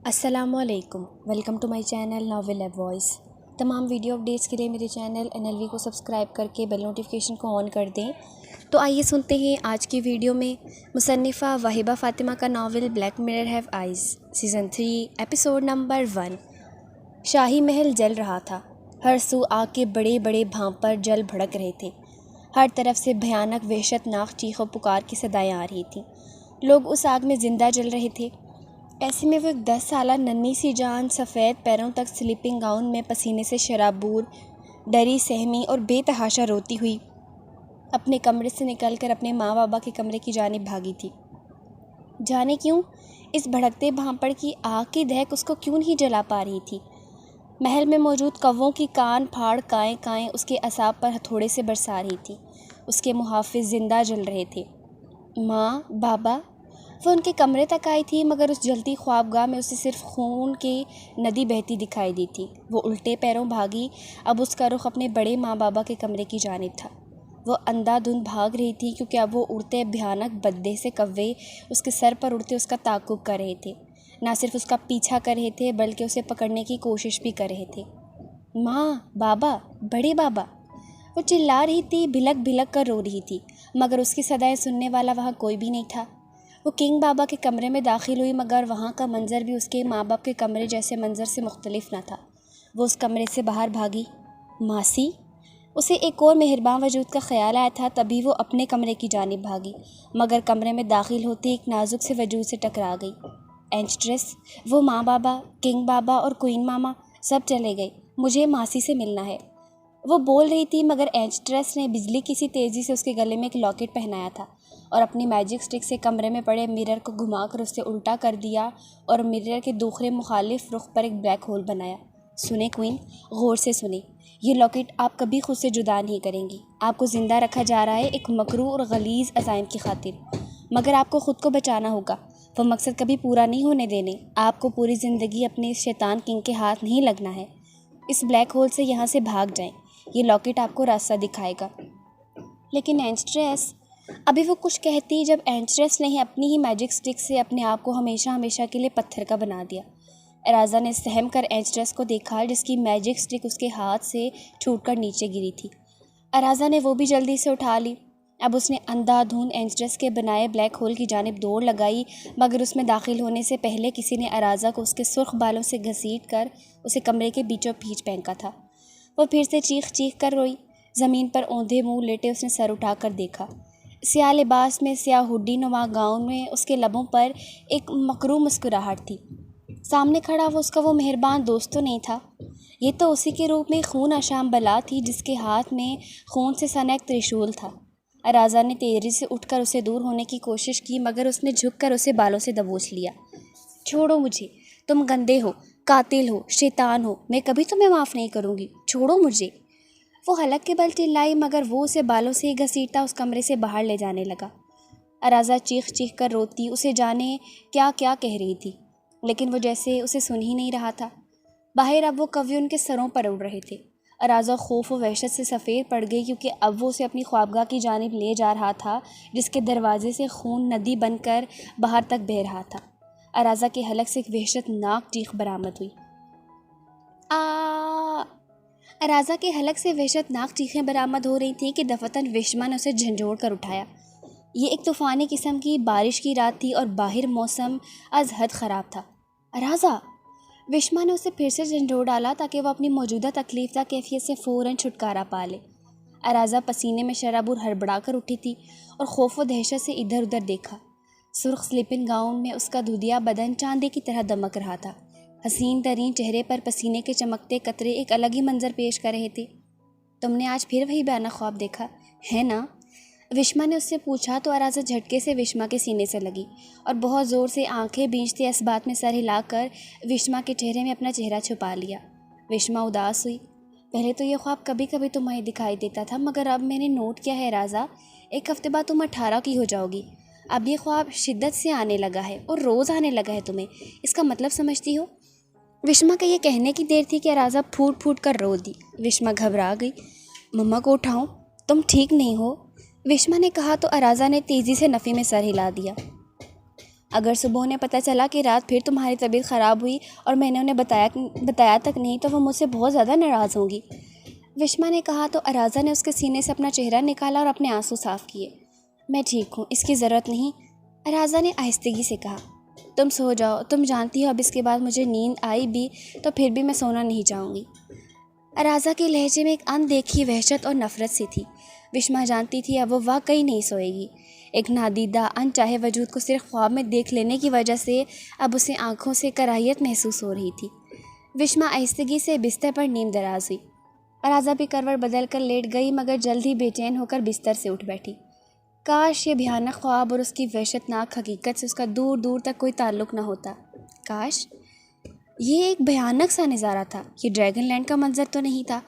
السلام علیکم، welcome to my channel novel ایب وائس۔ تمام ویڈیو اپڈیٹس کے لیے میرے چینل NLV کو سبسکرائب کر کے بیل نوٹیفیکیشن کو آن کر دیں۔ تو آئیے سنتے ہیں آج کی ویڈیو میں مصنفہ وہیبہ فاطمہ کا novel black mirror hue eyes season 3 episode number 1۔ شاہی محل جل رہا تھا، ہر سو آگ کے بڑے بڑے بھانپ پر جل بھڑک رہے تھے، ہر طرف سے بھیانک وحشت ناک چیخ و پکار کی صدائیں آ رہی تھیں، لوگ اس آگ میں زندہ جل رہے تھے۔ ایسے میں وہ ایک 10 سالہ ننھی سی جان سفید پیروں تک سلیپنگ گاؤن میں پسینے سے شرابور، ڈری سہمی اور بے تحاشا روتی ہوئی اپنے کمرے سے نکل کر اپنے ماں بابا کے کمرے کی جانب بھاگی تھی۔ جانے کیوں اس بھڑکتے بھانپڑ کی آگ کی دہک اس کو کیوں نہیں جلا پا رہی تھی۔ محل میں موجود کووں کی کان پھاڑ کائیں کائیں اس کے اعصاب پر ہتھوڑے سے برسا رہی تھی۔ اس کے محافظ زندہ جل رہے تھے۔ ماں، بابا، وہ ان کے کمرے تک آئی تھی، مگر اس جلتی خوابگاہ میں اسے صرف خون کی ندی بہتی دکھائی دی تھی۔ وہ الٹے پیروں بھاگی، اب اس کا رخ اپنے بڑے ماں بابا کے کمرے کی جانب تھا۔ وہ اندھا دھند بھاگ رہی تھی کیونکہ اب وہ اڑتے بھیانک بددے سے کوے اس کے سر پر اڑتے اس کا تعاقب کر رہے تھے، نہ صرف اس کا پیچھا کر رہے تھے بلکہ اسے پکڑنے کی کوشش بھی کر رہے تھے۔ ماں، بابا، بڑے بابا، وہ چلا رہی تھی، بھلک بھلک کر رو رہی تھی، مگر اس کی صدائیں سننے والا وہاں کوئی بھی نہیں تھا۔ وہ کنگ بابا کے کمرے میں داخل ہوئی، مگر وہاں کا منظر بھی اس کے ماں باپ کے کمرے جیسے منظر سے مختلف نہ تھا۔ وہ اس کمرے سے باہر بھاگی۔ ماسی! اسے ایک اور مہرباں وجود کا خیال آیا تھا، تبھی وہ اپنے کمرے کی جانب بھاگی، مگر کمرے میں داخل ہوتے ایک نازک سے وجود سے ٹکرا گئی۔ اینچٹریس! وہ ماں بابا، کنگ بابا اور کوئن ماما سب چلے گئے، مجھے ماسی سے ملنا ہے۔ وہ بول رہی تھی، مگر اینچٹریس نے بجلی کی سی تیزی سے اس کے گلے میں ایک لاکٹ پہنایا تھا اور اپنی میجک سٹک سے کمرے میں پڑے مرر کو گھما کر اسے الٹا کر دیا اور مرر کے دوسرے مخالف رخ پر ایک بلیک ہول بنایا۔ سنیں کوئن، غور سے سنیں، یہ لاکٹ آپ کبھی خود سے جدا نہیں کریں گی۔ آپ کو زندہ رکھا جا رہا ہے ایک مکروہ اور غلیظ عزائم کی خاطر، مگر آپ کو خود کو بچانا ہوگا، وہ مقصد کبھی پورا نہیں ہونے دینے۔ آپ کو پوری زندگی اپنے اس شیطان کنگ کے ہاتھ نہیں لگنا ہے۔ اس بلیک ہول سے یہاں سے بھاگ جائیں، یہ لاکٹ آپ کو راستہ دکھائے گا۔ لیکن اینچٹریس! ابھی وہ کچھ کہتی جب اینچٹریس نے اپنی ہی میجک سٹک سے اپنے آپ کو ہمیشہ ہمیشہ کے لیے پتھر کا بنا دیا۔ ارازا نے سہم کر اینچٹریس کو دیکھا، جس کی میجک سٹک اس کے ہاتھ سے چھوٹ کر نیچے گری تھی۔ ارازا نے وہ بھی جلدی سے اٹھا لی۔ اب اس نے اندھا دھند اینچٹریس کے بنائے بلیک ہول کی جانب دوڑ لگائی، مگر اس میں داخل ہونے سے پہلے کسی نے ارازا کو اس کے سرخ بالوں سے گھسیٹ کر اسے کمرے کے بیچوں بیچ پھینکا تھا۔ وہ پھر سے چیخ چیخ کر روئی۔ زمین پر اوندھے منہ لیٹے اس نے سر اٹھا کر دیکھا۔ سیاہ لباس میں، سیاہ ہڈی نما گاؤن میں، اس کے لبوں پر ایک مکروہ مسکراہٹ تھی۔ سامنے کھڑا اس کا وہ مہربان دوست تو نہیں تھا، یہ تو اسی کے روپ میں خون آشام بلا تھی جس کے ہاتھ میں خون سے سنا ایک ترشول تھا۔ ارازا نے تیزی سے اٹھ کر اسے دور ہونے کی کوشش کی، مگر اس نے جھک کر اسے بالوں سے دبوچ لیا۔ چھوڑو مجھے، تم گندے ہو، قاتل ہو، شیطان ہو، میں کبھی تمہیں معاف نہیں کروں گی، چھوڑو مجھے۔ وہ حلق کے بل چلائی، مگر وہ اسے بالوں سے ہی گھسیٹتا اس کمرے سے باہر لے جانے لگا۔ ارازا چیخ چیخ کر روتی، اسے جانے کیا کیا کہہ رہی تھی، لیکن وہ جیسے اسے سن ہی نہیں رہا تھا۔ باہر اب وہ کوے ان کے سروں پر اڑ رہے تھے۔ ارازا خوف و وحشت سے سفید پڑ گئی، کیونکہ اب وہ اسے اپنی خوابگاہ کی جانب لے جا رہا تھا، جس کے دروازے سے خون ندی بن کر باہر تک بہہ رہا تھا۔ ارازا کے حلق سے ایک وحشت ناک چیخ برآمد ہوئی۔ ارازا کے حلق سے وحشت ناک چیخیں برآمد ہو رہی تھیں کہ دفعتاً وشما نے اسے جھنجھوڑ کر اٹھایا۔ یہ ایک طوفانی قسم کی بارش کی رات تھی اور باہر موسم از حد خراب تھا۔ ارازا! وشما نے اسے پھر سے جھنجھوڑ ڈالا تاکہ وہ اپنی موجودہ تکلیف دہ کیفیت سے فوراً چھٹکارا پا لے۔ ارازا پسینے میں شرابور ہڑبڑا کر اٹھی تھی اور خوف و دہشت سے ادھر ادھر دیکھا۔ سرخ سلیپنگ گاؤن میں اس کا دودھیا بدن چاندی کی طرح دمک رہا تھا۔ حسین ترین چہرے پر پسینے کے چمکتے قطرے ایک الگ ہی منظر پیش کر رہے تھے۔ تم نے آج پھر وہی بھیانک خواب دیکھا ہے نا؟ وشما نے اس سے پوچھا تو ارازا جھٹکے سے وشما کے سینے سے لگی اور بہت زور سے آنکھیں بھیجتے اس بات میں سر ہلا کر وشما کے چہرے میں اپنا چہرہ چھپا لیا۔ وشما اداس ہوئی۔ پہلے تو یہ خواب کبھی کبھی تمہیں دکھائی دیتا تھا، مگر اب میں نے نوٹ کیا ہے ارازا، 1 ہفتے بعد تم 18 کی ہو جاؤ گی۔ اب یہ خواب شدت سے آنے لگا ہے اور روز آنے لگا ہے تمہیں، اس کا مطلب سمجھتی ہو؟ وشما کے یہ کہنے کی دیر تھی کہ ارازا پھوٹ پھوٹ کر رو دی۔ وشما گھبرا گئی۔ مما کو اٹھاؤں؟ تم ٹھیک نہیں ہو؟ وشما نے کہا تو ارازا نے تیزی سے نفی میں سر ہلا دیا۔ اگر صبح انہیں پتہ چلا کہ رات پھر تمہاری طبیعت خراب ہوئی اور میں نے انہیں بتایا تک نہیں تو وہ مجھ سے بہت زیادہ ناراض ہوں گی۔ وشما نے کہا تو ارازا نے اس کے سینے سے اپنا چہرہ نکالا اور اپنے آنسو صاف کیے۔ میں ٹھیک ہوں، اس کی ضرورت نہیں، ارازا نے آہستگی سے کہا۔ تم سو جاؤ، تم جانتی ہو اب اس کے بعد مجھے نیند آئی بھی تو پھر بھی میں سونا نہیں چاہوں گی۔ ارازا کے لہجے میں ایک اندیکھی وحشت اور نفرت سی تھی۔ وشما جانتی تھی اب وہ واقعی نہیں سوئے گی۔ ایک نادیدہ انچاہے وجود کو صرف خواب میں دیکھ لینے کی وجہ سے اب اسے آنکھوں سے کراہیت محسوس ہو رہی تھی۔ وشما آہستگی سے بستر پر نیم دراز ہوئی۔ ارازا بھی کروٹ بدل کر لیٹ گئی مگر جلد ہی بے چین ہو کر بستر سے اٹھ بیٹھی۔ کاش یہ بھیانک خواب اور اس کی وحشت ناک حقیقت سے اس کا دور دور تک کوئی تعلق نہ ہوتا۔ کاش یہ ایک بھیانک سا نظارہ تھا، یہ ڈریگن لینڈ کا منظر تو نہیں تھا،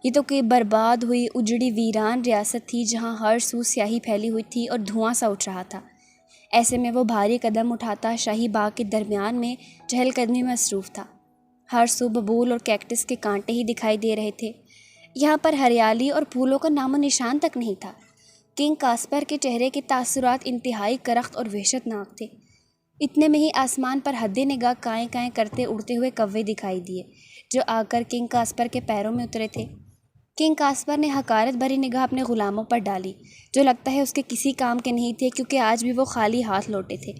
یہ تو کوئی برباد ہوئی اجڑی ویران ریاست تھی جہاں ہر سو سیاہی پھیلی ہوئی تھی اور دھواں سا اٹھ رہا تھا۔ ایسے میں وہ بھاری قدم اٹھاتا شاہی باغ کے درمیان میں چہل قدمی میں مصروف تھا۔ ہر سو ببول اور کیکٹس کے کانٹے ہی دکھائی دے رہے تھے، یہاں پر ہریالی اور پھولوں کا نام و نشان تک نہیں تھا۔ کنگ کاسپر کے چہرے کے تاثرات انتہائی کرخت اور وحشت ناک تھے۔ اتنے میں ہی آسمان پر حد نگاہ کائیں کائیں کرتے اڑتے ہوئے کوے دکھائی دیے جو آ کر کنگ کاسپر کے پیروں میں اترے تھے۔ کنگ کاسپر نے حقارت بھری نگاہ اپنے غلاموں پر ڈالی جو لگتا ہے اس کے کسی کام کے نہیں تھے کیونکہ آج بھی وہ خالی ہاتھ لوٹے تھے۔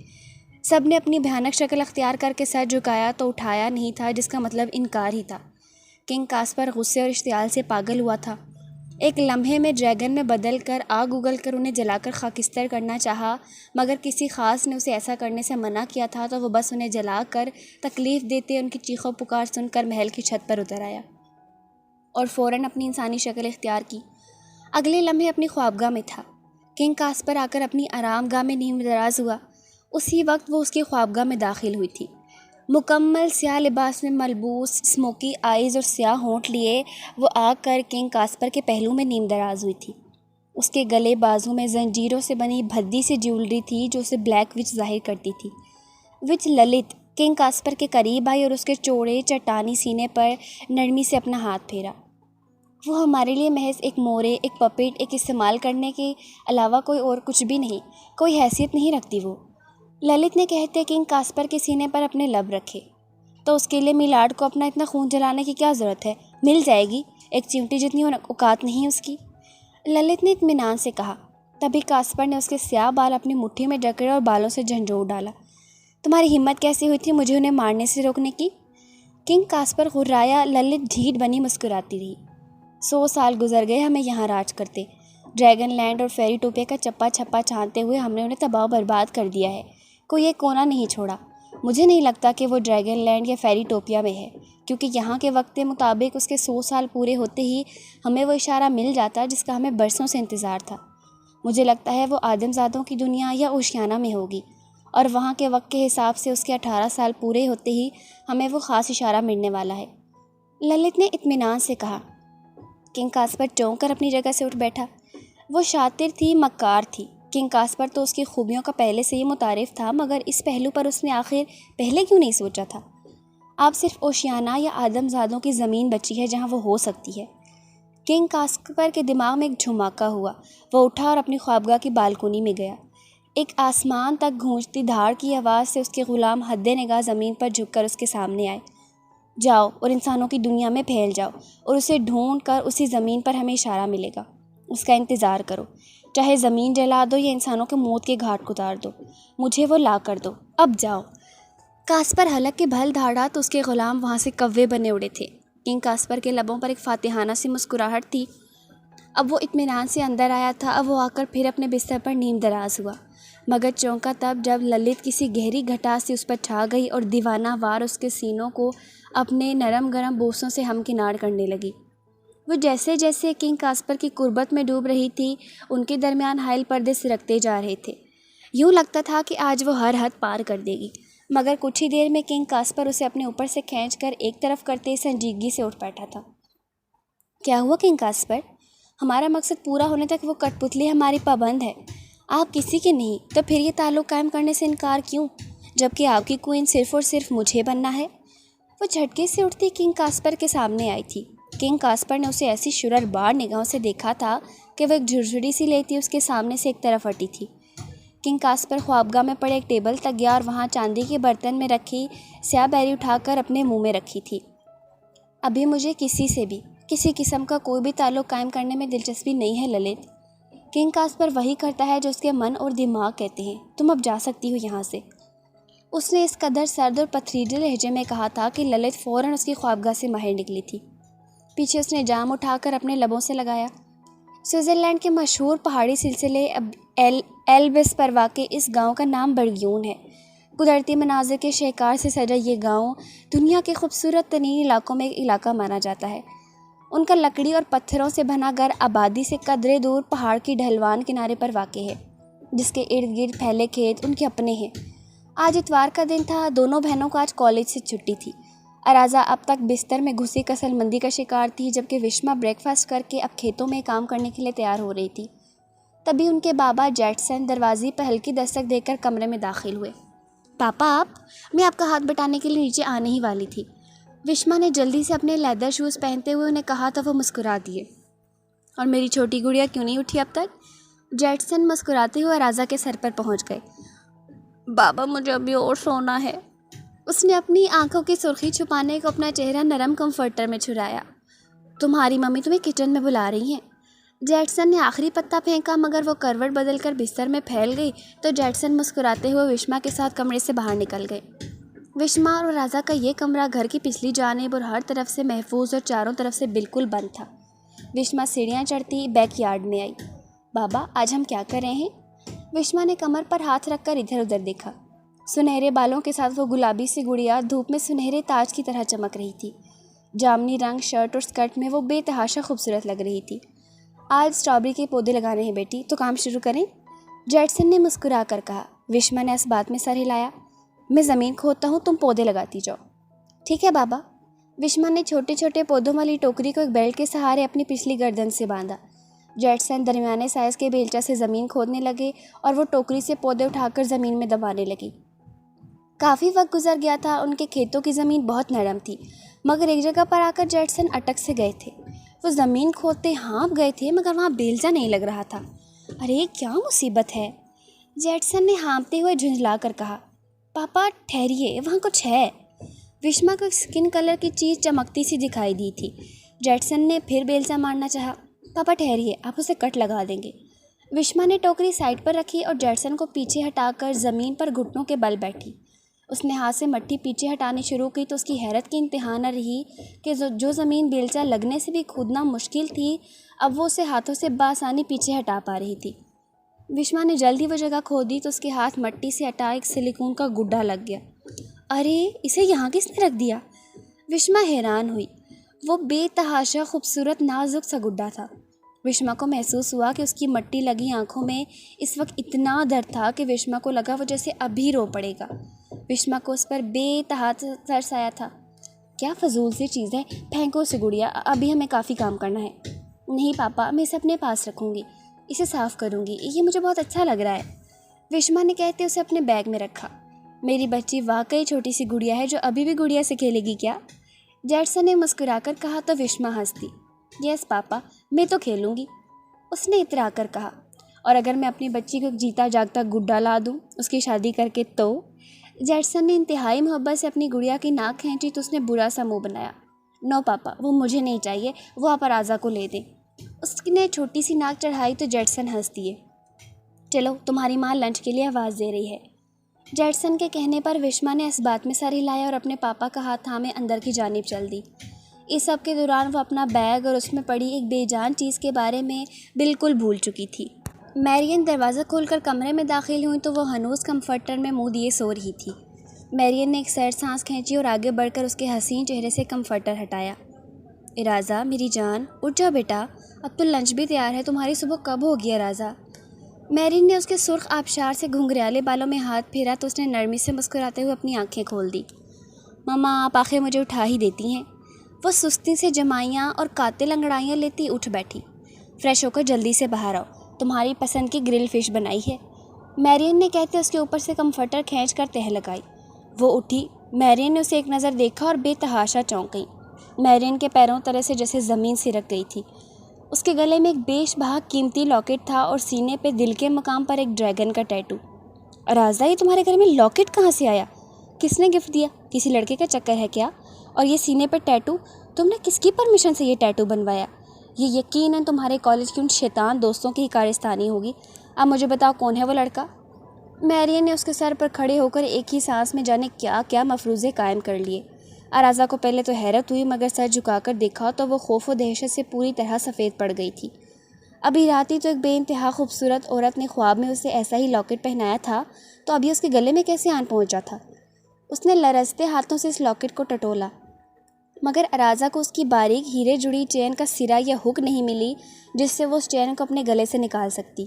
سب نے اپنی بھیانک شکل اختیار کر کے سر جھکایا تو اٹھایا نہیں تھا جس کا مطلب انکار ہی تھا۔ کنگ کاسپر غصے اور اشتعال سے پاگل ہوا تھا۔ ایک لمحے میں ڈریگن میں بدل کر آگ اگل کر انہیں جلا کر خاکستر کرنا چاہا مگر کسی خاص نے اسے ایسا کرنے سے منع کیا تھا تو وہ بس انہیں جلا کر تکلیف دیتے ان کی چیخ و پکار سن کر محل کی چھت پر اتر آیا اور فوراً اپنی انسانی شکل اختیار کی۔ اگلے لمحے اپنی خوابگاہ میں تھا۔ کنگ کاسپر آ کر اپنی آرام گاہ میں نیم دراز ہوا۔ اسی وقت وہ اس کی خوابگاہ میں داخل ہوئی تھی۔ مکمل سیاہ لباس میں ملبوس، اسموکی آئیز اور سیاہ ہونٹ لیے وہ آ کر کنگ کاسپر کے پہلو میں نیم دراز ہوئی تھی۔ اس کے گلے بازو میں زنجیروں سے بنی بھدی سی جیولری تھی جو اسے بلیک وچ ظاہر کرتی تھی۔ وچ للت کنگ کاسپر کے قریب آئی اور اس کے چوڑے چٹانی سینے پر نرمی سے اپنا ہاتھ پھیرا۔ وہ ہمارے لیے محض ایک مورے، ایک پپٹ، ایک استعمال کرنے کے علاوہ کوئی اور کچھ بھی نہیں، کوئی حیثیت نہیں رکھتی وہ، للت نے کہتے کنگ کاسپر کے سینے پر اپنے لب رکھے۔ تو اس کے لیے میلارڈ کو اپنا اتنا خون جلانے کی کیا ضرورت ہے؟ مل جائے گی، ایک چیونٹی جتنی اوقات نہیں اس کی، للت نے اطمینان سے کہا۔ تبھی کاسپر نے اس کے سیاہ بال اپنی مٹھی میں جکڑے اور بالوں سے جھنجھوڑ ڈالا۔ تمہاری ہمت کیسی ہوئی تھی مجھے انہیں مارنے سے روکنے کی؟ کنگ کاسپر غرایا۔ للت ڈھیٹ بنی مسکراتی رہی۔ 100 سال گزر گئے ہمیں یہاں راج کرتے، ڈریگن لینڈ اور فیری ٹوپیا کا چپا چھپا چھانتے ہوئے ہم نے انہیں تباہ و برباد کر دیا ہے، کوئی ایک کونا نہیں چھوڑا۔ مجھے نہیں لگتا کہ وہ ڈریگن لینڈ یا فیری ٹوپیا میں ہے کیونکہ یہاں کے وقت کے مطابق اس کے 100 سال پورے ہوتے ہی ہمیں وہ اشارہ مل جاتا جس کا ہمیں برسوں سے انتظار تھا۔ مجھے لگتا ہے وہ آدم زادوں کی دنیا یا اوشیانہ میں ہوگی اور وہاں کے وقت کے حساب سے اس کے 18 سال پورے ہوتے ہی ہمیں وہ خاص اشارہ ملنے والا ہے، للت نے اطمینان سے کہا۔ کنگ کاسپر چونک کر اپنی جگہ سے اٹھ بیٹھا۔ وہ شاطر تھی، مکار تھی۔ کنگ کاسپر تو اس کی خوبیوں کا پہلے سے ہی متعارف تھا مگر اس پہلو پر اس نے آخر پہلے کیوں نہیں سوچا تھا؟ آپ صرف اوشیانہ یا آدم زادوں کی زمین بچی ہے جہاں وہ ہو سکتی ہے۔ کنگ کاسپر کے دماغ میں ایک جھماکا ہوا۔ وہ اٹھا اور اپنی خوابگاہ کی بالکونی میں گیا۔ ایک آسمان تک گونجتی دھاڑ کی آواز سے اس کے غلام حد نگاہ زمین پر جھک کر اس کے سامنے آئے۔ جاؤ اور انسانوں کی دنیا میں پھیل جاؤ اور اسے ڈھونڈ کر اسی زمین پر ہمیں اشارہ ملے گا، اس کا انتظار کرو، چاہے زمین جلا دو یا انسانوں کے موت کے گھاٹ کو اتار دو، مجھے وہ لا کر دو، اب جاؤ۔ کاسپر حلق کے بھل دھاڑا تو اس کے غلام وہاں سے کوے بنے اڑے تھے۔ کنگ کاسپر کے لبوں پر ایک فاتحانہ سی مسکراہٹ تھی۔ اب وہ اطمینان سے اندر آیا تھا۔ اب وہ آ کر پھر اپنے بستر پر نیم دراز ہوا مگر چونکا تب جب للت کسی گہری گھٹا سے اس پر چھا گئی اور دیوانہ وار اس کے سینوں کو اپنے نرم گرم بوسوں سے ہمکنار کرنے لگی۔ وہ جیسے جیسے کنگ کاسپر کی قربت میں ڈوب رہی تھی ان کے درمیان حائل پردے سرکتے جا رہے تھے۔ یوں لگتا تھا کہ آج وہ ہر حد پار کر دے گی مگر کچھ ہی دیر میں کنگ کاسپر اسے اپنے اوپر سے کھینچ کر ایک طرف کرتے سنجیدگی سے اٹھ بیٹھا تھا۔ کیا ہوا کنگ کاسپر؟ ہمارا مقصد پورا ہونے تک وہ کٹ پتلی ہماری پابند ہے، آپ کسی کی نہیں، تو پھر یہ تعلق قائم کرنے سے انکار کیوں جبکہ آپ کی کوئن صرف اور صرف مجھے بننا ہے؟ وہ جھٹکے سے اٹھتی کنگ کاسپر کے سامنے آئی تھی۔ کنگ کاسپر نے اسے ایسی شرر بار نگاہوں سے دیکھا تھا کہ وہ ایک جھرجھری سی لیتی اس کے سامنے سے ایک طرف ہٹی تھی۔ کنگ کاسپر خوابگاہ میں پڑے ایک ٹیبل تک گیا اور وہاں چاندی کے برتن میں رکھی سیاہ بیری اٹھا کر اپنے منہ میں رکھی تھی۔ ابھی مجھے کسی سے بھی کسی قسم کا کوئی بھی تعلق قائم کرنے میں دلچسپی نہیں ہے للت۔ کنگ کاسپر وہی کرتا ہے جو اس کے من اور دماغ کہتے ہیں۔ تم اب جا سکتی ہو یہاں سے۔ اس نے اس قدر سرد اور پتھریلے لہجے میں کہا تھا کہ للت فوراً اس کی خوابگاہ سے باہر نکلی تھی۔ پیچھے اس نے جام اٹھا کر اپنے لبوں سے لگایا۔ سوئٹزرلینڈ کے مشہور پہاڑی سلسلے ایلبس پر واقع اس گاؤں کا نام برگیون ہے۔ قدرتی مناظر کے شاہکار سے سجا یہ گاؤں دنیا کے خوبصورت ترین علاقوں میں ایک علاقہ مانا جاتا ہے۔ ان کا لکڑی اور پتھروں سے بنا گھر آبادی سے قدرے دور پہاڑ کی ڈھلوان کنارے پر واقع ہے، جس کے ارد گرد پھیلے کھیت ان کے اپنے ہیں۔ آج اتوار کا دن تھا۔ دونوں بہنوں کو آج کالج سے چھٹی تھی۔ ارازا اب تک بستر میں گھسی کسل مندی کا شکار تھی، جبکہ وشما بریک فاسٹ کر کے اب کھیتوں میں کام کرنے کے لیے تیار ہو رہی تھی۔ تبھی ان کے بابا جیٹسن دروازے پر ہلکی دستک دے کر کمرے میں داخل ہوئے۔ پاپا میں آپ کا ہاتھ بٹانے کے لیے نیچے آنے ہی والی تھی۔ وشما نے جلدی سے اپنے لیدر شوز پہنتے ہوئے انہیں کہا تو وہ مسکرا دیے۔ اور میری چھوٹی گڑیا کیوں نہیں اٹھی اب تک؟ جیٹسن مسکراتے ہوئے ارازا کے سر پر پہنچ گئے۔ بابا مجھے ابھی اور سونا ہے۔ اس نے اپنی آنکھوں کی سرخی چھپانے کو اپنا چہرہ نرم کمفرٹر میں چھڑایا۔ تمہاری ممی تمہیں کچن میں بلا رہی ہیں۔ جیٹسن نے آخری پتا پھینکا، مگر وہ کروٹ بدل کر بستر میں پھیل گئی تو جیٹسن مسکراتے ہوئے وشما کے ساتھ کمرے سے باہر نکل گئے۔ وشما اور رازا کا یہ کمرہ گھر کی پچھلی جانب اور ہر طرف سے محفوظ اور چاروں طرف سے بالکل بند تھا۔ وشما سیڑھیاں چڑھتی بیک یارڈ میں آئی۔ بابا آج ہم کیا کر رہے ہیں؟ وشما نے کمر پر ہاتھ رکھ کر ادھر ادھر دیکھا۔ سنہرے بالوں کے ساتھ وہ گلابی سی گڑیا دھوپ میں سنہرے تاج کی طرح چمک رہی تھی۔ جامنی رنگ شرٹ اور سکرٹ میں وہ بے تحاشا خوبصورت لگ رہی تھی۔ آج اسٹرابری کے پودے لگانے ہیں بیٹی، تو کام شروع کریں؟ جیٹسن نے مسکرا کر کہا۔ وشما نے اس بات میں سر ہلایا۔ میں زمین کھودتا ہوں، تم پودے لگاتی جاؤ۔ ٹھیک ہے بابا۔ وشما نے چھوٹے چھوٹے پودوں والی ٹوکری کو ایک بیلٹ کے سہارے اپنی پچھلی گردن سے باندھا۔ جیٹسن درمیانے سائز کے بیلچہ سے زمین کھودنے لگے اور وہ ٹوکری سے پودے اٹھا کر زمین میں دبانے لگی۔ کافی وقت گزر گیا تھا۔ ان کے کھیتوں کی زمین بہت نرم تھی، مگر ایک جگہ پر آ کر جیٹسن اٹک سے گئے تھے۔ وہ زمین کھودتے ہانپ گئے تھے، مگر وہاں بیلچہ نہیں لگ رہا تھا۔ ارے کیا مصیبت ہے؟ جیٹسن نے ہانپتے ہوئے جھنجھلا کر کہا۔ پاپا ٹھہریے، وہاں کچھ ہے۔ وشما کو اسکن کلر کی چیز چمکتی سی دکھائی دی تھی۔ جیٹسن نے پھر بیلچہ مارنا چاہا۔ پاپا ٹھہریے، آپ اسے کٹ لگا دیں گے۔ وشما نے ٹوکری سائڈ پر رکھی اور جیٹسن کو پیچھے ہٹا کر زمین پر گھٹنوں کے بل بیٹھی۔ اس نے ہاتھ سے مٹی پیچھے ہٹانی شروع کی تو اس کی حیرت کی انتہا نہ رہی کہ جو زمین بیلچہ لگنے سے بھی کھودنا مشکل تھی، اب وہ اسے ہاتھوں سے بآسانی پیچھے ہٹا پا رہی تھی۔ وشما نے جلدی وہ جگہ کھودی تو اس کے ہاتھ مٹی سے ہٹا ایک سلیکون کا گڈھا لگ گیا۔ ارے اسے یہاں کس نے رکھ دیا؟ وشما حیران ہوئی۔ وہ بے تحاشا خوبصورت نازک سا گڈھا تھا۔ وشما کو محسوس ہوا کہ اس کی مٹی لگی آنکھوں میں اس وقت اتنا درد تھا کہ وشما کو لگا وہ جیسے ابھی رو پڑے گا۔ وشما کو اس پر بے تحاشا ترس آیا تھا۔ کیا فضول سی چیز ہے، پھینکو اسے گڑیا، ابھی ہمیں کافی کام کرنا ہے۔ نہیں پاپا، میں اسے اپنے پاس رکھوں گی، اسے صاف کروں گی، یہ مجھے بہت اچھا لگ رہا ہے۔ وشما نے کہتے اسے اپنے بیگ میں رکھا۔ میری بچی واقعی چھوٹی سی گڑیا ہے جو ابھی بھی گڑیا سے کھیلے گی کیا؟ جیٹسن نے مسکرا کر کہا تو وشما ہنسی۔ یس پاپا، میں تو کھیلوں گی، اس نے اترا کر کہا۔ اور اگر میں اپنی بچی کو ایک جیتا جاگتا گڈھا لا دوں اس کی شادی کر کے تو؟ جیٹسن نے انتہائی محبت سے اپنی گڑیا کی ناک کھینچی تو اس نے برا سا منہ بنایا۔ نو پاپا، وہ مجھے نہیں چاہیے، وہ آپ ارازا کو لے دیں۔ اس نے چھوٹی سی ناک چڑھائی تو جیٹسن ہنس دیے۔ چلو تمہاری ماں لنچ کے لیے آواز دے رہی ہے۔ جیٹسن کے کہنے پر وشما نے اس بات میں سر ہلایا اور اپنے پاپا کا ہاتھ تھامے اندر کی جانب چل دی۔ اس سب کے دوران وہ اپنا بیگ اور اس میں پڑی ایک بے جان چیز کے بارے میں بالکل بھول چکی تھی۔ میرین دروازہ کھول کر کمرے میں داخل ہوئی تو وہ ہنوز کمفرٹر میں منہ دیے سو رہی تھی۔ میرین نے ایک سیر سانس کھینچی اور آگے بڑھ کر اس کے حسین چہرے سے کمفرٹر ہٹایا۔ ارازا میری جان، اٹھ جاؤ بیٹا، اب تو لنچ بھی تیار ہے، تمہاری صبح کب ہوگی ارازا؟ میرین نے اس کے سرخ آبشار سے گھنگریالے بالوں میں ہاتھ پھیرا تو اس نے نرمی سے مسکراتے ہوئے اپنی آنکھیں کھول دی۔ ماما آپ آخر مجھے اٹھا ہی دیتی ہیں۔ وہ سستی سے جمائیاں اور قاتل انگڑائیاں لیتی اٹھ بیٹھی۔ فریش ہو کر جلدی سے باہر آؤ، تمہاری پسند کی گرل فش بنائی ہے، میرین نے کہتے اس کے اوپر سے کمفرٹر کھینچ کر تہہ لگائی۔ وہ اٹھی۔ میرین نے اسے ایک نظر دیکھا اور بے تحاشا چونک گئی۔ میرین کے پیروں تلے سے جیسے زمین سرک گئی تھی۔ اس کے گلے میں ایک بیش بہا قیمتی لاکٹ تھا اور سینے پہ دل کے مقام پر ایک ڈریگن کا ٹیٹو۔ راضا یہ تمہارے گھر میں لاکٹ کہاں سے آیا؟ کس نے گفٹ دیا؟ کسی لڑکے کا چکر ہے کیا؟ اور یہ سینے پر ٹیٹو، تم نے کس کی پرمیشن سے یہ ٹیٹو بنوایا؟ یہ یقیناً تمہارے کالج کی ان شیطان دوستوں کی کارستانی ہوگی۔ اب مجھے بتاؤ کون ہے وہ لڑکا؟ میرین نے اس کے سر پر کھڑے ہو کر ایک ہی سانس میں جانے کیا کیا مفروضے قائم کر لیے۔ اراضا کو پہلے تو حیرت ہوئی، مگر سر جھکا کر دیکھا تو وہ خوف و دہشت سے پوری طرح سفید پڑ گئی تھی۔ ابھی رات ہی تو ایک بے انتہا خوبصورت عورت نے خواب میں اسے ایسا ہی لاکٹ پہنایا تھا، تو ابھی اس کے گلے میں کیسے آن پہنچا تھا؟ اس نے لرزتے ہاتھوں سے اس لاکٹ کو ٹٹولا، مگر اراضا کو اس کی باریک ہیرے جڑی چین کا سرا یا ہک نہیں ملی جس سے وہ اس چین کو اپنے گلے سے نکال سکتی۔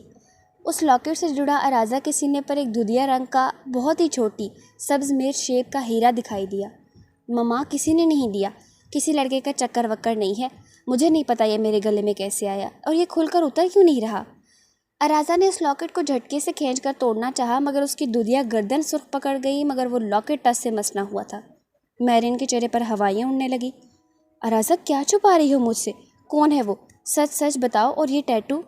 اس لاکٹ سے جڑا اراضا کے سینے پر ایک دودھیا رنگ کا بہت ہی چھوٹی سبز مرچ شیپ کا ہیرا دکھائی دیا۔ مما، کسی نے نہیں دیا، کسی لڑکے کا چکر وکر نہیں ہے، مجھے نہیں پتا یہ میرے گلے میں کیسے آیا، اور یہ کھل کر اتر کیوں نہیں رہا؟ اراضا نے اس لاکٹ کو جھٹکے سے کھینچ کر توڑنا چاہا، مگر اس کی دودھیا گردن سرخ پکڑ گئی، مگر وہ لاکٹ ٹس سے مس نہ ہوا تھا۔ میرین کے چہرے پر ہوائیاں اڑنے لگی۔ اراضا، کیا چھپا رہی ہو مجھ سے؟ کون ہے وہ؟ سچ سچ بتاؤ، اور یہ ٹیٹو؟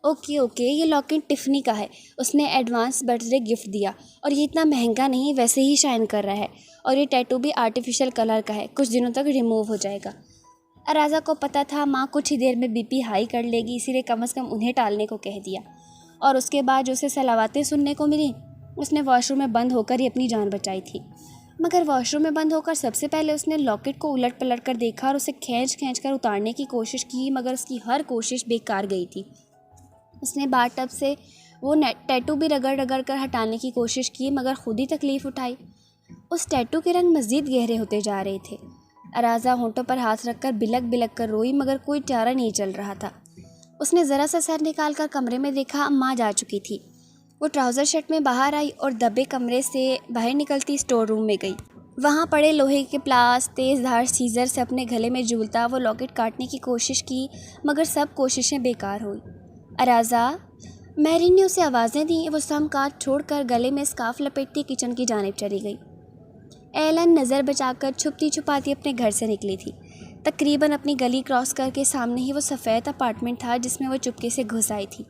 اوکے، یہ لاکٹ ٹفنی کا ہے، اس نے ایڈوانس برتھ ڈے گفٹ دیا، اور یہ اتنا مہنگا نہیں، ویسے ہی شائن کر رہا ہے، اور یہ ٹیٹو بھی آرٹیفیشل کلر کا ہے، کچھ دنوں تک ریموو ہو جائے گا۔ اراضا کو پتہ تھا ماں کچھ ہی دیر میں بی پی ہائی کر لے گی، اسی لیے کم از کم انہیں ٹالنے کو کہہ دیا، اور اس کے بعد جو اسے صلواتیں سننے کو ملی، اس نے واش روم میں بند ہو کر ہی اپنی جان بچائی تھی۔ مگر واش روم میں بند ہو کر سب سے پہلے اس نے لاکٹ کو الٹ پلٹ کر دیکھا اور اسے کھینچ کر اتارنے کی کوشش کی، مگر اس کی ہر کوشش بیکار گئی تھی۔ اس نے باتھ ٹب سے وہ ٹیٹو بھی رگڑ کر ہٹانے کی کوشش کی، مگر خود ہی تکلیف اٹھائی۔ اس ٹیٹو کے رنگ مزید گہرے ہوتے جا رہے تھے۔ اراضا ہونٹوں پر ہاتھ رکھ کر بلک کر روئی، مگر کوئی چارہ نہیں چل رہا تھا۔ اس نے ذرا سا سر نکال کر کمرے میں دیکھا، ماں جا چکی تھی۔ وہ ٹراؤزر شرٹ میں باہر آئی اور دبے کمرے سے باہر نکلتی اسٹور روم میں گئی۔ وہاں پڑے لوہے کے پلاس تیز دھار سیزر سے اپنے گلے میں جھولتا وہ لاکٹ کاٹنے کی کوشش کی، مگر سب کوششیں بیکار ہوئی۔ اراضا، میرین نے اسے آوازیں دیں، وہ سم کاٹ چھوڑ کر گلے میں اسکارف لپیٹتی کچن کی جانب چلی گئی۔ ایلن نظر بچا کر چھپتی چھپاتی اپنے گھر سے نکلی تھی۔ تقریباً اپنی گلی کراس کر کے سامنے ہی وہ سفید اپارٹمنٹ تھا جس میں وہ چپکے سے گھس آئی تھی۔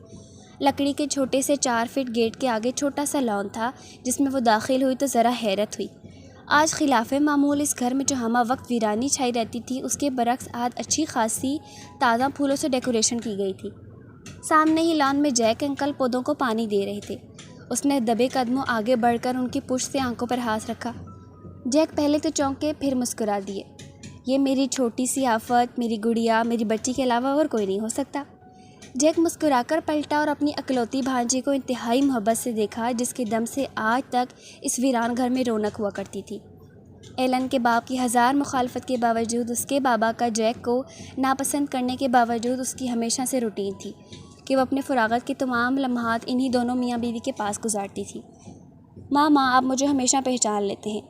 لکڑی کے چھوٹے سے 4 فٹ گیٹ کے آگے چھوٹا سا لان تھا جس میں وہ داخل ہوئی تو ذرا حیرت ہوئی۔ آج خلاف معمول اس گھر میں جو ہمہ وقت ویرانی چھائی رہتی تھی، اس کے برعکس آج اچھی خاصی تازہ پھولوں سے ڈیکوریشن کی گئی تھی۔ سامنے ہی لان میں جیک انکل پودوں کو پانی دے رہے تھے۔ اس نے دبے قدموں آگے بڑھ کر ان کی پشت سے آنکھوں پر ہاتھ رکھا۔ جیک پہلے تو چونکے، پھر مسکرا دیے۔ یہ میری چھوٹی سی آفت، میری گڑیا، میری بچی کے علاوہ اور کوئی نہیں ہو سکتا۔ جیک مسکرا کر پلٹا اور اپنی اکلوتی بھانجی کو انتہائی محبت سے دیکھا، جس کے دم سے آج تک اس ویران گھر میں رونق ہوا کرتی تھی۔ ایلن کے باپ کی ہزار مخالفت کے باوجود، اس کے بابا کا جیک کو ناپسند کرنے کے باوجود، اس کی ہمیشہ سے روٹین تھی کہ وہ اپنے فراغت کے تمام لمحات انہی دونوں میاں بیوی کے پاس گزارتی تھی۔ ماں آپ مجھے ہمیشہ پہچان لیتے ہیں،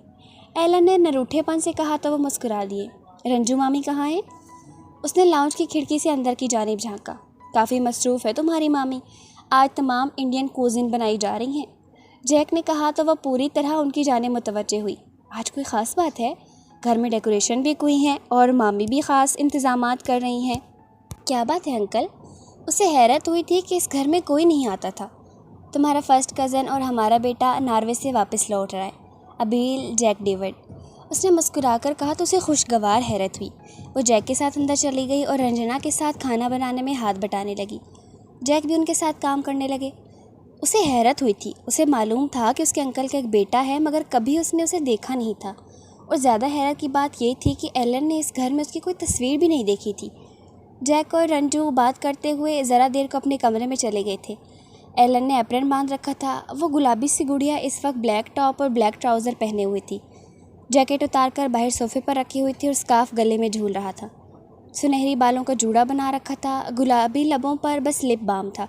ایلن نے نروٹھے پن سے کہا تو وہ مسکرا دیے۔ رنجو مامی کہاں ہیں؟ اس نے لاؤنج کی کھڑکی سے اندر کی جانب جھانکا۔ کافی مصروف ہے تمہاری مامی، آج تمام انڈین کوزین بنائی جا رہی ہیں، جیک نے کہا تو وہ پوری طرح ان کی جانب متوجہ ہوئی۔ آج کوئی خاص بات ہے؟ گھر میں ڈیکوریشن بھی کوئی ہیں اور مامی بھی خاص انتظامات کر رہی ہیں۔ کیا بات ہے انکل؟ اسے حیرت ہوئی تھی کہ اس گھر میں کوئی نہیں آتا تھا۔ تمہارا فرسٹ کزن اور ہمارا بیٹا ناروے سے واپس لوٹ رہا ہے، ابیل جیک ڈیوڈ، اس نے مسکرا کر کہا تو اسے خوشگوار حیرت ہوئی۔ وہ جیک کے ساتھ اندر چلی گئی اور رنجنا کے ساتھ کھانا بنانے میں ہاتھ بٹانے لگی۔ جیک بھی ان کے ساتھ کام کرنے لگے۔ اسے حیرت ہوئی تھی، اسے معلوم تھا کہ اس کے انکل کا ایک بیٹا ہے، مگر کبھی اس نے اسے دیکھا نہیں تھا، اور زیادہ حیرت کی بات یہ تھی کہ ایلن نے اس گھر میں اس کی کوئی تصویر بھی نہیں دیکھی تھی۔ جیک اور رنجو بات کرتے ہوئے ذرا دیر کو اپنے کمرے میں چلے گئے تھے۔ ایلن نے ایپرن باندھ رکھا تھا، وہ گلابی سی گڑیا اس وقت بلیک ٹاپ اور بلیک ٹراؤزر پہنے ہوئی تھی۔ جیکٹ اتار کر باہر صوفے پر رکھی ہوئی تھی اور اسکارف گلے میں جھول رہا تھا۔ سنہری بالوں کا جوڑا بنا رکھا تھا، گلابی لبوں پر بس لپ بام تھا،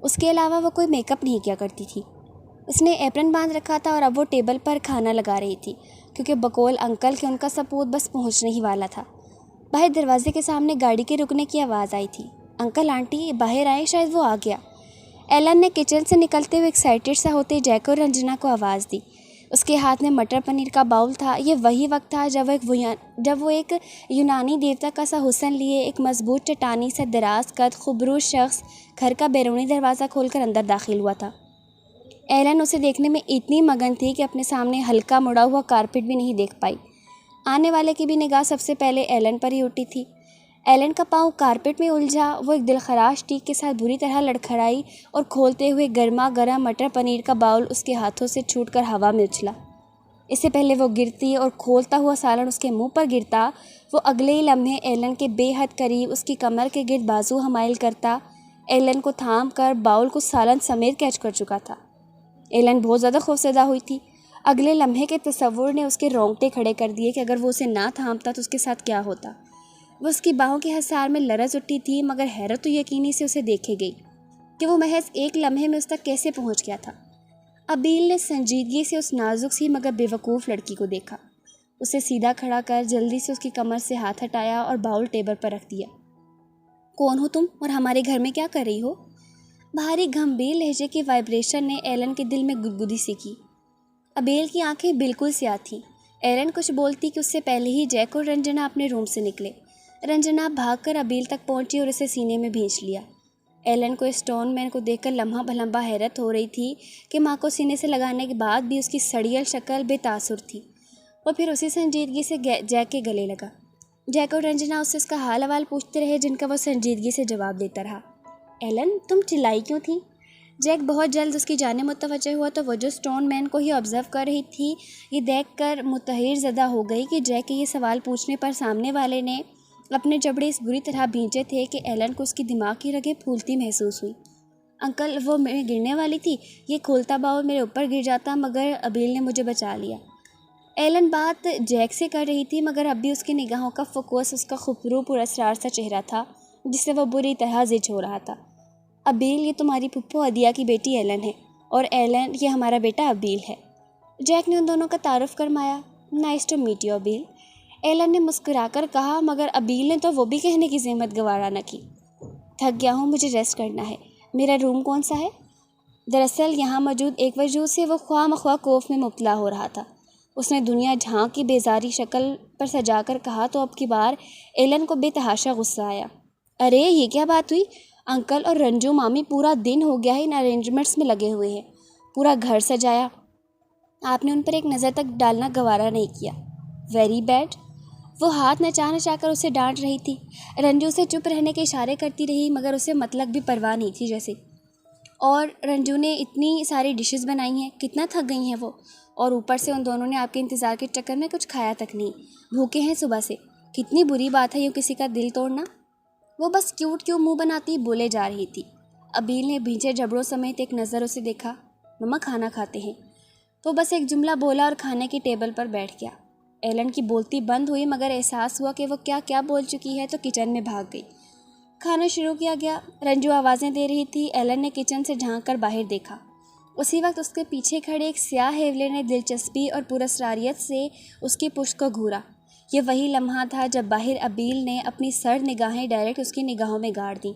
اس کے علاوہ وہ کوئی میک اپ نہیں کیا کرتی تھی۔ اس نے ایپرن باندھ رکھا تھا اور اب وہ ٹیبل پر کھانا لگا رہی تھی، کیونکہ بقول انکل کہ ان کا سپوت بس پہنچنے ہی والا تھا۔ باہر دروازے کے سامنے گاڑی کے رکنے کی آواز آئی تھی۔ انکل آنٹی باہر آئے، شاید وہ آ گیا۔ ایلن نے کچن سے نکلتے ہوئے ایکسائٹیڈ سا ہوتے جیک اور رنجنا کو آواز دی۔ اس کے ہاتھ میں مٹر پنیر کا باؤل تھا۔ یہ وہی وقت تھا جب وہ ایک یونانی دیوتا کا سا حسن لیے ایک مضبوط چٹانی سے دراز قد خوبروز شخص گھر کا بیرونی دروازہ کھول کر اندر داخل ہوا تھا۔ ایلن اسے دیکھنے میں اتنی مگن تھی کہ اپنے سامنے ہلکا مڑا ہوا کارپٹ بھی نہیں دیکھ پائی۔ آنے والے کی بھی نگاہ سب سے پہلے ایلن پر ہی اٹھی تھی۔ ایلن کا پاؤں کارپٹ میں الجھا، وہ ایک دلخراش ٹیک کے ساتھ بری طرح لڑکھڑائی اور کھولتے ہوئے گرما گرم مٹر پنیر کا باؤل اس کے ہاتھوں سے چھوٹ کر ہوا میں اچھلا۔ اس سے پہلے وہ گرتی اور کھولتا ہوا سالن اس کے منہ پر گرتا، وہ اگلے ہی لمحے ایلن کے بے حد قریب اس کی کمر کے گرد بازو حمائل کرتا، ایلن کو تھام کر باؤل کو سالن سمیت کیچ کر چکا تھا۔ ایلن بہت زیادہ خوفزدہ ہوئی تھی۔ اگلے لمحے کے تصور نے اس کے رونگٹے کھڑے کر دیے کہ اگر وہ اسے نہ تھامتا تو اس کے ساتھ کیا ہوتا۔ وہ اس کی باہوں کے حصار میں لرز اٹھی تھی، مگر حیرت و یقینی سے اسے دیکھے گئی کہ وہ محض ایک لمحے میں اس تک کیسے پہنچ گیا تھا۔ ابیل نے سنجیدگی سے اس نازک سی مگر بے وقوف لڑکی کو دیکھا، اسے سیدھا کھڑا کر جلدی سے اس کی کمر سے ہاتھ ہٹایا اور باؤل ٹیبل پر رکھ دیا۔ کون ہو تم اور ہمارے گھر میں کیا کر رہی ہو؟ بھاری گھمبیر لہجے کی وائبریشن نے ایلن کے دل میں گدگدی سی کی۔ ابیل کی آنکھیں بالکل سیاہ تھیں۔ ایلن کچھ بولتی کہ اس سے پہلے ہی جیک اور رنجنا اپنے روم سے نکلے۔ رنجنا بھاگ کر ابیل تک پہنچی اور اسے سینے میں بھینچ لیا۔ ایلن کو اسٹون مین کو دیکھ کر لمحہ بھلمبا حیرت ہو رہی تھی کہ ماں کو سینے سے لگانے کے بعد بھی اس کی سڑیل شکل بے تاثر تھی۔ وہ پھر اسی سنجیدگی سے جیک کے گلے لگا۔ جیک اور رنجنا اس سے اس کا حال احوال پوچھتے رہے، جن کا وہ سنجیدگی سے جواب دیتا رہا۔ ایلن تم چلائی کیوں تھی؟ جیک بہت جلد اس کی جانب متوجہ ہوا تو وہ جو اسٹون مین کو ہی آبزرو کر رہی تھی، یہ دیکھ کر متحیر زدہ ہو گئی کہ جیک کے یہ سوال پوچھنے پر سامنے والے نے اپنے جبڑے اس بری طرح بھینچے تھے کہ ایلن کو اس کی دماغ کی رگیں پھولتی محسوس ہوئی۔ انکل وہ میں گرنے والی تھی، یہ کھولتا باؤل میرے اوپر گر جاتا مگر ابیل نے مجھے بچا لیا۔ ایلن بات جیک سے کر رہی تھی مگر اب بھی اس کی نگاہوں کا فوکس اس کا خوبصورت پر اسرار سا چہرہ تھا جس سے وہ بری طرح زج ہو رہا تھا۔ ابیل یہ تمہاری پھپھو عدیہ کی بیٹی ایلن ہے، اور ایلن یہ ہمارا بیٹا ابیل ہے۔ جیک نے ان دونوں کا تعارف کروایا۔ Nice to meet you Abel, Ellen نے مسکرا کر کہا، مگر ابیل نے تو وہ بھی کہنے کی زحمت گوارا نہ کی۔ تھک گیا ہوں، مجھے ریسٹ کرنا ہے۔ میرا روم کون سا ہے؟ دراصل یہاں موجود ایک وجود سے وہ خواہ مخواہ خوف میں مبتلا ہو رہا تھا۔ اس نے دنیا جھانک کی بیزاری شکل پر سجا کر کہا تو اب کی بار ایلن کو بے تحاشا غصہ آیا۔ ارے یہ کیا بات ہوئی؟ انکل اور رنجو مامی پورا دن ہو گیا ہے ان ارینجمنٹس میں لگے ہوئے ہیں، پورا گھر سجایا، آپ نے ان پر ایک نظر تک ڈالنا گوارا نہیں کیا۔ Very bad. وہ ہاتھ نچا نچا کر اسے ڈانٹ رہی تھی۔ رنجو سے چپ رہنے کے اشارے کرتی رہی مگر اسے مطلق بھی پرواہ نہیں تھی جیسے۔ اور رنجو نے اتنی ساری ڈشز بنائی ہیں، کتنا تھک گئی ہیں وہ، اور اوپر سے ان دونوں نے آپ کے انتظار کے چکر میں کچھ کھایا تک نہیں، بھوکے ہیں صبح سے، کتنی بری بات ہے یوں کسی کا دل توڑنا۔ وہ بس کیوٹ کیوں منہ بناتی بولے جا رہی تھی۔ ابیل نے بھینچے جبڑوں سمیت ایک نظر اسے دیکھا۔ مما کھانا کھاتے ہیں۔ وہ بس ایک جملہ بولا اور کھانے کی ٹیبل پر بیٹھ گیا۔ ایلن کی بولتی بند ہوئی مگر احساس ہوا کہ وہ کیا کیا بول چکی ہے تو کچن میں بھاگ گئی۔ کھانا شروع کیا گیا۔ رنجو آوازیں دے رہی تھی۔ ایلن نے کچن سے جھانک کر باہر دیکھا۔ اسی وقت اس کے پیچھے کھڑے ایک سیاہ ہیولے نے دلچسپی اور پراسراریت سے اس کی پشت کو گھورا۔ یہ وہی لمحہ تھا جب باہر ابیل نے اپنی سرد نگاہیں ڈائریکٹ اس کی نگاہوں میں گاڑ دیں۔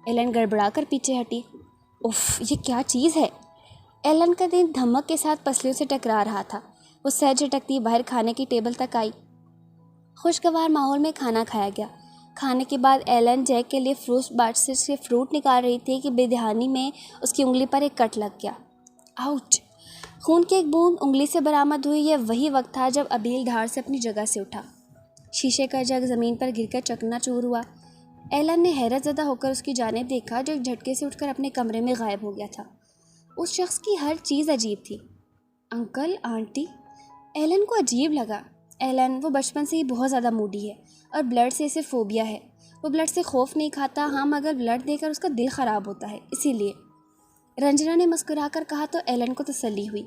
ایلن گڑبڑا کر پیچھے ہٹی۔ اف، یہ کیا چیز ہے؟ ایلن کا دل دھمک کے ساتھ پسلیوں سے ٹکرا رہا تھا۔ وہ سر جھٹکتی باہر کھانے کی ٹیبل تک آئی۔ خوشگوار ماحول میں کھانا کھایا گیا۔ کھانے کے بعد ایلن جیک کے لیے فروٹ باسکٹ سے فروٹ نکال رہی تھی کہ بے دھیانی میں اس کی انگلی پر ایک کٹ لگ گیا۔ آؤچ! خون کی ایک بوند انگلی سے برآمد ہوئی۔ یہ وہی وقت تھا جب ابیل دھاڑ سے اپنی جگہ سے اٹھا۔ شیشے کا جگ زمین پر گر کر چکنا چور ہوا۔ ایلن نے حیرت زدہ ہو کر اس کی جانب دیکھا جو ایک جھٹکے سے اٹھ کر اپنے کمرے میں غائب ہو گیا تھا۔ اس شخص کی ہر چیز عجیب تھی۔ انکل، آنٹی، ایلن کو عجیب لگا۔ ایلن وہ بچپن سے ہی بہت زیادہ موڈی ہے اور بلڈ سے اسے فوبیا ہے۔ وہ بلڈ سے خوف نہیں کھاتا، ہاں مگر بلڈ دے کر اس کا دل خراب ہوتا ہے، اسی لیے۔ رنجنا نے مسکرا کر کہا تو ایلن کو تسلی ہوئی۔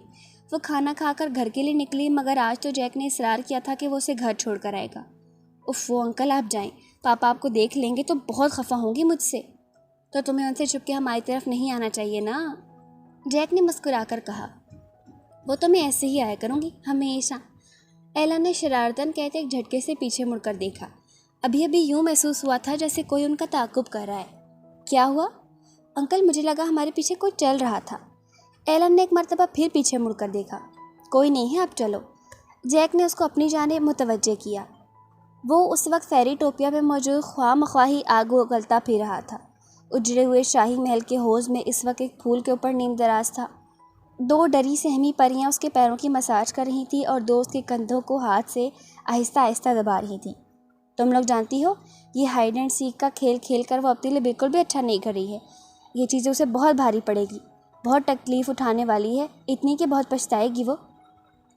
وہ کھانا کھا کر گھر کے لیے نکلی مگر آج تو جیک نے اصرار کیا تھا کہ وہ اسے گھر چھوڑ کر آئے گا۔ اف وہ انکل آپ جائیں، پاپا آپ کو دیکھ لیں گے تو بہت خفا ہوں گی مجھ سے۔ تو تمہیں ان سے چھپ کے ہماری طرف نہیں آنا چاہیے نا، جیک نے مسکرا کر کہا۔ وہ تو میں ایسے ہی آیا کروں گی ہمیشہ، ایلن نے شرارتاً کہتے ایک جھٹکے سے پیچھے مڑ کر دیکھا۔ ابھی یوں محسوس ہوا تھا جیسے کوئی ان کا تعاقب کر رہا ہے۔ کیا ہوا؟ انکل مجھے لگا ہمارے پیچھے کوئی چل رہا تھا۔ ایلن نے ایک مرتبہ پھر پیچھے مڑ کر دیکھا۔ کوئی نہیں ہے، اب چلو، جیک نے اس کو اپنی جانب متوجہ کیا۔ وہ اس وقت فیری ٹوپیا میں موجود خواہ مخواہی آگ اگلتا پھر رہا تھا۔ اجڑے ہوئے شاہی محل کے حوض میں اس وقت ایک پھول کے اوپر نیم دراز تھا۔ 2 ڈری سہمی پریاں اس کے پیروں کی مساج کر رہی تھیں اور 2 اس کے کندھوں کو ہاتھ سے آہستہ آہستہ دبا رہی تھیں۔ تم لوگ جانتی ہو، یہ ہائیڈ اینڈ سیک کا کھیل کھیل کر وہ اپنے لیے بالکل بھی اچھا نہیں کر رہی ہے۔ یہ چیزیں اسے بہت بھاری پڑے گی، بہت تکلیف اٹھانے والی ہے، اتنی کہ بہت پچھتائے گی وہ۔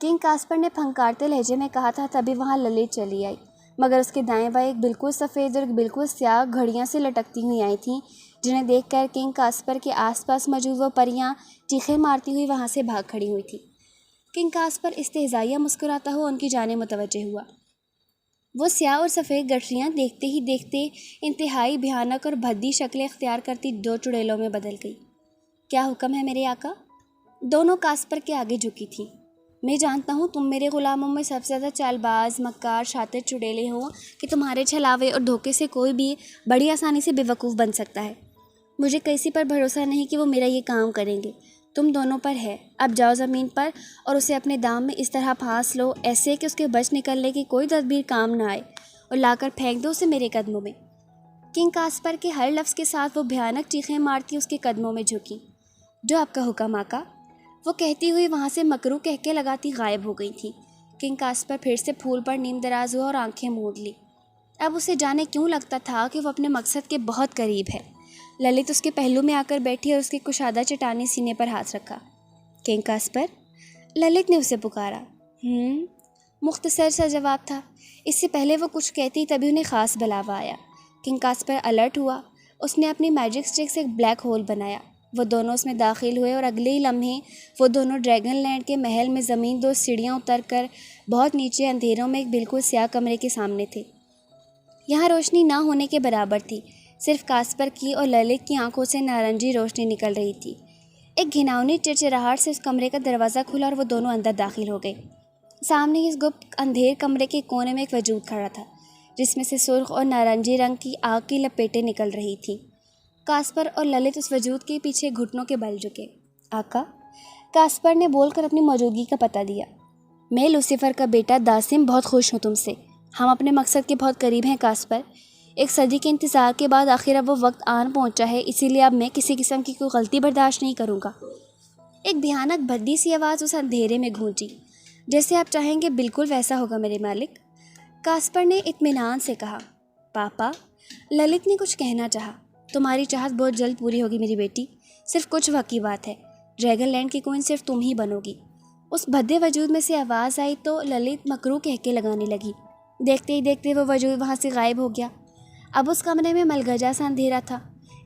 کنگ کاسپر نے پھنکارتے لہجے میں کہا تھا، تبھی وہاں للت چلی آئی، مگر اس کے دائیں بائیں ایک بالکل سفید اور ایک بالکل سیاہ گھڑیاں سے لٹکتی ہوئی آئی تھیں، جنہیں دیکھ کر کنگ کاسپر کے آس پاس موجود وہ پریاں چیخیں مارتی ہوئی وہاں سے بھاگ کھڑی ہوئی تھیں۔ کنگ کاسپر استہزائیہ مسکراتا ہوا ان کی جانب متوجہ ہوا۔ وہ سیاہ اور سفید گٹھریاں دیکھتے ہی دیکھتے انتہائی بھیانک اور بھدی شکلیں اختیار کرتی 2 چڑیلوں میں بدل گئی۔ کیا حکم ہے میرے آقا؟ دونوں کاسپر کے آگے جھکی تھیں۔ میں جانتا ہوں تم میرے غلاموں میں سب سے زیادہ چال باز، مکار، شاطر چڑیلے ہو کہ تمہارے چھلاوے اور دھوکے سے کوئی بھی بڑی آسانی سے بے وقوف بن سکتا ہے۔ مجھے کسی پر بھروسہ نہیں کہ وہ میرا یہ کام کریں گے، تم دونوں پر ہے۔ اب جاؤ زمین پر اور اسے اپنے دام میں اس طرح پھانس لو، ایسے کہ اس کے بچ نکلنے کی کوئی تدبیر کام نہ آئے، اور لا کر پھینک دو اسے میرے قدموں میں۔ کنگ کاسپر کے ہر لفظ کے ساتھ وہ بھیانک چیخیں مارتی اس کے قدموں میں جھکی۔ جو آپ کا حکم آقا، وہ کہتی ہوئی وہاں سے مکرو کہہ کے لگاتی غائب ہو گئی تھی۔ کنگ کاسپر پھر سے پھول پر نیم دراز ہوا اور آنکھیں موند لی۔ اب اسے جانے کیوں لگتا تھا کہ وہ اپنے مقصد کے بہت قریب ہے۔ للت اس کے پہلو میں آ کر بیٹھی اور اس کے کشادہ چٹانی سینے پر ہاتھ رکھا۔ کنگ کاسپر، للت نے اسے پکارا۔ مختصر سا جواب تھا۔ اس سے پہلے وہ کچھ کہتی تبھی انہیں خاص بلاوا آیا۔ کنگ کاسپر الرٹ ہوا۔ اس نے اپنی میجک سٹک سے ایک بلیک ہول بنایا۔ وہ دونوں اس میں داخل ہوئے اور اگلے ہی لمحے وہ دونوں ڈریگن لینڈ کے محل میں زمین 2 سیڑھیاں اتر کر بہت نیچے اندھیروں میں ایک بالکل سیاہ کمرے کے سامنے تھے۔ یہاں روشنی نہ ہونے کے برابر تھی، صرف کاسپر کی اور للت کی آنکھوں سے نارنجی روشنی نکل رہی تھی۔ ایک گھناؤنی چرچراہٹ سے اس کمرے کا دروازہ کھلا اور وہ دونوں اندر داخل ہو گئے۔ سامنے ہی اس گپت اندھیر کمرے کے کونے میں ایک وجود کھڑا تھا، جس میں سے سرخ اور نارنجی رنگ کی آگ کی لپیٹیں نکل رہی تھیں۔ کاسپر اور للت اس وجود کے پیچھے گھٹنوں کے بل جھکے۔ آقا، کاسپر نے بول کر اپنی موجودگی کا پتہ دیا۔ میں لوسیفر کا بیٹا داسم بہت خوش ہوں تم سے۔ ہم اپنے مقصد کے بہت قریب ہیں کاسپر۔ ایک صدی کے انتظار کے بعد آخر اب وہ وقت آن پہنچا ہے، اسی لیے اب میں کسی قسم کی کوئی غلطی برداشت نہیں کروں گا۔ ایک بھیانک بھدی سی آواز اس اندھیرے میں گونجی۔ جیسے آپ چاہیں گے بالکل ویسا ہوگا میرے مالک، کاسپر نے اطمینان سے کہا۔ پاپا، للت نے کچھ کہنا چاہا۔ تمہاری چاہت بہت جلد پوری ہوگی میری بیٹی، صرف کچھ وقت کی بات ہے۔ ڈریگن لینڈ کی کوئن صرف تم ہی بنو گی۔ اس بھدے وجود میں سے آواز آئی تو للت مکرو کہہ کے لگانے لگی۔ دیکھتے ہی دیکھتے وہ وجود وہاں سے غائب ہو گیا۔ اب اس کمرے میں ملگجا سا اندھیرا تھا۔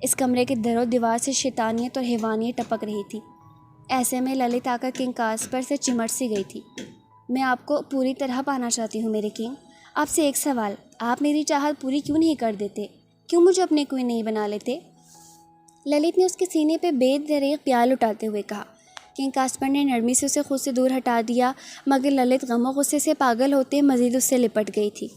اس کمرے کے در و دیوار سے شیطانیت اور حیوانیت ٹپک رہی تھی۔ ایسے میں للت آ کر کنگ کاسپر سے چمٹ سی گئی تھی۔ میں آپ کو پوری طرح پانا چاہتی ہوں میرے کنگ۔ آپ سے ایک سوال، آپ میری چاہت پوری کیوں نہیں کر دیتے؟ کیوں مجھے اپنے کوئن نہیں بنا لیتے؟ للت نے اس کے سینے پہ بے دریغ پیال اٹھاتے ہوئے کہا۔ کنگ کاسپر نے نرمی سے اسے خود سے دور ہٹا دیا، مگر للت غم و غصے سے پاگل ہوتے مزید اس سے لپٹ گئی تھی۔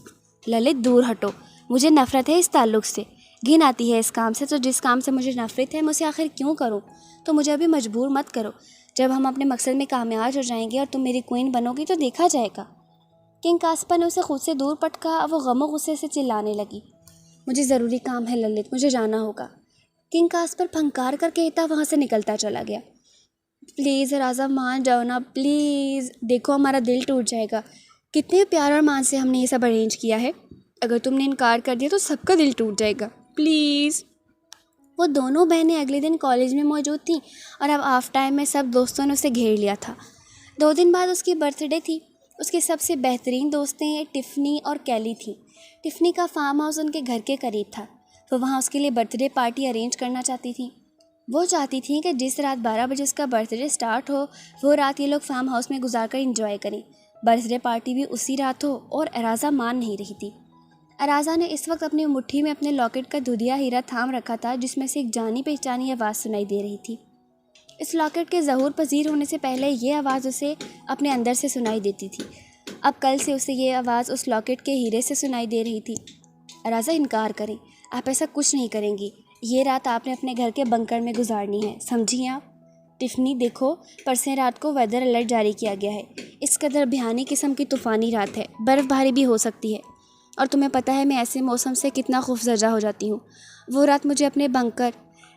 للت، دور ہٹو، مجھے نفرت ہے اس تعلق سے، گھن آتی ہے اس کام سے، تو جس کام سے مجھے نفرت ہے میں اسے آخر کیوں کروں؟ تو مجھے ابھی مجبور مت کرو۔ جب ہم اپنے مقصد میں کامیاب ہو جائیں گے اور تم میری کوئن بنو گی تو دیکھا جائے گا۔ کنگ کاسپر نے اسے خود سے دور پٹکا۔ وہ غم و غصے سے چلانے لگی۔ مجھے ضروری کام ہے للت، مجھے جانا ہوگا۔ کنگ کاسپر پھنکار کر کہتا وہاں سے نکلتا چلا گیا۔ پلیز راجا مان جاؤ نا، پلیز، دیکھو ہمارا دل ٹوٹ جائے گا۔ کتنے پیار اور مان سے ہم نے یہ سب ارینج کیا ہے، اگر تم نے انکار کر دیا تو سب کا دل ٹوٹ جائے گا، پلیز۔ وہ دونوں بہنیں اگلے دن کالج میں موجود تھیں اور اب آف ٹائم میں سب دوستوں نے اسے گھیر لیا تھا۔ 2 دن بعد اس کی برتھ ڈے تھی۔ اس کی سب سے بہترین دوستیں ٹفنی اور کیلی تھیں۔ ٹفنی کا فارم ہاؤس ان کے گھر کے قریب تھا۔ وہ وہاں اس کے لیے برتھ ڈے پارٹی ارینج کرنا چاہتی تھیں۔ وہ چاہتی تھیں کہ جس رات 12 بجے اس کا برتھ ڈے اسٹارٹ ہو، وہ رات یہ لوگ فارم ہاؤس میں گزار کر انجوائے کریں۔ برتھ ڈے پارٹی بھی اسی رات ہو، اور ارازا مان نہیں رہی تھی۔ ارازا نے اس وقت اپنی مٹھی میں اپنے لاکٹ کا دودھیا ہیرا تھام رکھا تھا، جس میں سے ایک جانی پہچانی آواز سنائی دے رہی تھی۔ اس لاکٹ کے ظہور پذیر ہونے سے پہلے یہ آواز اسے اپنے اندر سے سنائی دیتی تھی۔ اب کل سے اسے یہ آواز اس لاکٹ کے ہیرے سے سنائی دے رہی تھی۔ ارازا، انکار کریں، آپ ایسا کچھ نہیں کریں گی۔ یہ رات آپ نے اپنے گھر کے بنکر میں گزارنی ہے، سمجھی آپ؟ ٹفنی، دیکھو، پرسیں رات کو ویدر الرٹ جاری کیا گیا ہے۔ اس قدر بھیانی قسم کی طوفانی رات ہے، برف باری بھی ہو سکتی ہے، اور تمہیں پتہ ہے میں ایسے موسم سے کتنا خوفزدہ ہو جاتی ہوں۔ وہ رات مجھے اپنے بنکر